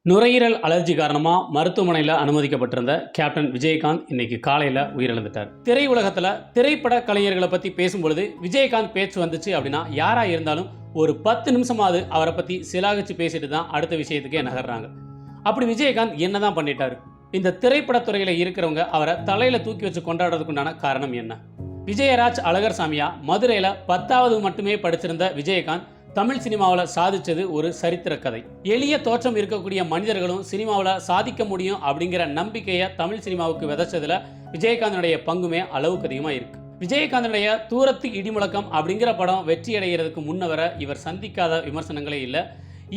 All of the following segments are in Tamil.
நுரையீரல் அலர்ஜி காரணமா மருத்துவமனையில் அனுமதிக்கப்பட்டிருந்த கேப்டன் விஜயகாந்த் இன்னைக்கு காலையில் உயிரிழந்துட்டார். திரையுலகத்தில் திரைப்பட கலைஞர்களை பற்றி பேசும்பொழுது விஜயகாந்த் பேச்சு வந்துச்சு அப்படின்னா யாராக இருந்தாலும் ஒரு 10 நிமிஷமாவது அவரை பற்றி சிலாகிச்சு பேசிட்டு தான் அடுத்த விஷயத்துக்கே நகர்றாங்க. அப்படி விஜயகாந்த் என்னதான் பண்ணிட்டாரு? இந்த திரைப்படத்துறையில் இருக்கிறவங்க அவரை தலையில் தூக்கி வச்சு கொண்டாடுறதுக்குண்டான காரணம் என்ன? விஜயராஜ் அழகர் சாமியா மதுரையில் 10வது மட்டுமே படிச்சிருந்த விஜயகாந்த் தமிழ் சினிமாவில் சாதிச்சது ஒரு சரித்திர கதை. எளிய தோற்றம் இருக்கக்கூடிய மனிதர்களும் சினிமாவில் சாதிக்க முடியும் அப்படிங்கிற நம்பிக்கையை தமிழ் சினிமாவுக்கு விதைச்சதுல விஜயகாந்தனுடைய பங்குமே அளவுக்கு அதிகமாக இருக்கு. விஜயகாந்தனுடைய தூரத்து இடிமுழக்கம் அப்படிங்கிற படம் வெற்றி அடைகிறதுக்கு முன்னவர இவர் சந்திக்காத விமர்சனங்களே இல்லை.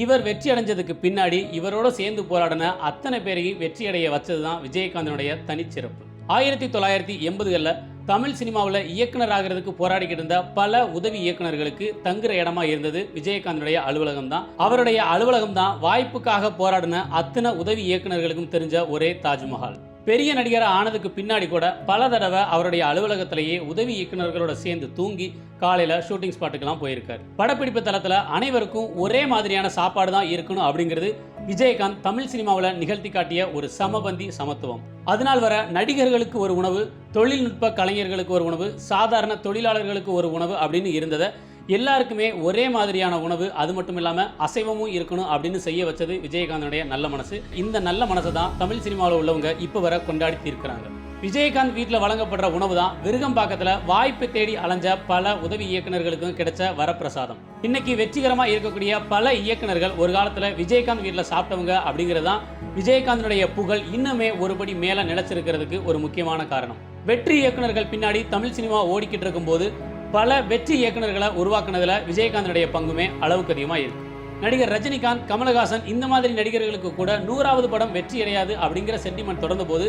இவர் வெற்றி அடைஞ்சதுக்கு பின்னாடி இவரோட சேர்ந்து போராடின அத்தனை பேரையும் வெற்றி அடைய வச்சது தான் விஜயகாந்தனுடைய தனிச்சிறப்பு. 1980களில் தமிழ் சினிமாவில் இயக்குனர் ஆகிறதுக்கு போராடிக்கிட்டு இருந்த பல உதவி இயக்குநர்களுக்கு தங்குற இடமா இருந்தது விஜயகாந்தனுடைய அலுவலகம் தான். அவருடைய அலுவலகம் தான் வாய்ப்புக்காக போராடின அத்தனை உதவி இயக்குநர்களுக்கும் தெரிஞ்ச ஒரே தாஜ்மஹால். பெரிய நடிகராக ஆனதுக்கு பின்னாடி கூட பல தடவை அவருடைய அலுவலகத்திலேயே உதவி இயக்குநர்களோட சேர்ந்து தூங்கி காலையில் ஷூட்டிங் ஸ்பாட்டுக்கெல்லாம் போயிருக்காரு. படப்பிடிப்பு தளத்தில் அனைவருக்கும் ஒரே மாதிரியான சாப்பாடு தான் இருக்கணும் அப்படிங்கிறது விஜயகாந்த் தமிழ் சினிமாவில் நிகழ்த்தி காட்டிய ஒரு சமபந்தி சமத்துவம். அதனால் வர நடிகர்களுக்கு ஒரு உணவு, தொழில்நுட்ப கலைஞர்களுக்கு ஒரு உணவு, சாதாரண தொழிலாளர்களுக்கு ஒரு உணவு அப்படின்னு இருந்ததை எல்லாருக்குமே ஒரே மாதிரியான உணவு, அது மட்டும் இல்லாமல் அசைவமும் இருக்கணும் அப்படின்னு செய்ய வச்சது விஜயகாந்தனுடைய நல்ல மனசு. இந்த நல்ல மனசை தான் தமிழ் சினிமாவில் உள்ளவங்க இப்போ வர கொண்டாடி தீர்க்கிறாங்க. விஜயகாந்த் வீட்டில் வழங்கப்படுற உணவு தான் விருகம்பாக்கத்தில் வாய்ப்பு தேடி அலைஞ்ச பல உதவி இயக்குநர்களுக்கும் கிடைச்ச வரப்பிரசாதம். இன்னைக்கு வெற்றிகரமாக இருக்கக்கூடிய பல இயக்குநர்கள் ஒரு காலத்தில் விஜயகாந்த் வீட்டில் சாப்பிட்டவங்க அப்படிங்கிறது தான் விஜயகாந்தனுடைய புகழ் இன்னுமே ஒருபடி மேலே நிலைச்சிருக்கிறதுக்கு ஒரு முக்கியமான காரணம். வெற்றி இயக்குநர்கள் பின்னாடி தமிழ் சினிமா ஓடிக்கிட்டு இருக்கும்போது பல வெற்றி இயக்குநர்களை உருவாக்குனதுல விஜயகாந்தனுடைய பங்குமே அளவுக்கு அதிகமாக இருக்கு. நடிகர் ரஜினிகாந்த், கமலஹாசன் இந்த மாதிரி நடிகர்களுக்கு கூட 100வது படம் வெற்றி அடையாது அப்படிங்கிற சென்டிமெண்ட் தொடர்ந்த போது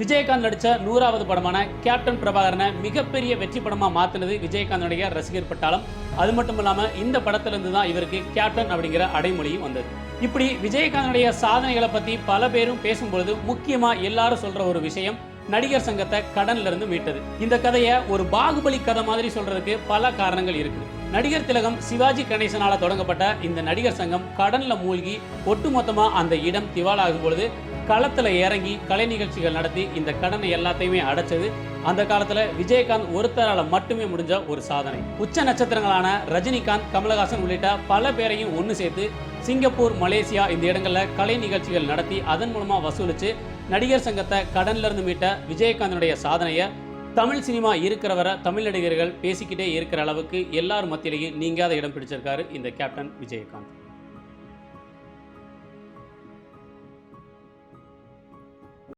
விஜயகாந்த் நடித்த 100வது படமான கேப்டன் பிரபாகரனை மிகப்பெரிய வெற்றி படமாக மாற்றினது விஜயகாந்தனுடைய ரசிகர் பட்டாளம். அது மட்டும் இல்லாமல் இந்த படத்திலிருந்து தான் இவருக்கு கேப்டன் அப்படிங்கிற அடைமொழியும் வந்தது. இப்படி விஜயகாந்தனுடைய சாதனைகளை பற்றி பல பேரும் பேசும்பொழுது முக்கியமாக எல்லாரும் சொல்கிற ஒரு விஷயம் நடிகர் சங்கத்தை கடன்ல இருந்து மீட்டது. இந்த கதையை ஒரு பாகுபலி கதை மாதிரி சொல்றதுக்கு பல காரணங்கள் இருக்கு. நடிகர் திலகம் சிவாஜி கணேசனால தொடங்கப்பட்ட இந்த நடிகர் சங்கம் கடன்ல மூழ்கி ஒட்டுமொத்தமா அந்த இடம் திவாலாகும் பொழுது களத்துல இறங்கி கலை நிகழ்ச்சிகள் நடத்தி இந்த கடனை எல்லாத்தையுமே அடைச்சது அந்த காலத்துல விஜயகாந்த் ஒருத்தரால மட்டுமே முடிஞ்ச ஒரு சாதனை. உச்ச நட்சத்திரங்களான ரஜினிகாந்த், கமலஹாசன் உள்ளிட்ட பல பேரையும் ஒன்று சேர்த்து சிங்கப்பூர், மலேசியா இந்த இடங்கள்ல கலை நிகழ்ச்சிகள் நடத்தி அதன் மூலமா வசூலிச்சு நடிகர் சங்கத்தை கடன்ல இருந்து மீட்ட விஜயகாந்தனுடைய சாதனையை தமிழ் சினிமா இருக்கிறவரை தமிழ் நடிகர்கள் பேசிக்கிட்டே இருக்கிற அளவுக்கு எல்லாரும் மத்தியிலேயே நீங்காத இடம் பிடிச்சிருக்காரு இந்த கேப்டன் விஜயகாந்த்.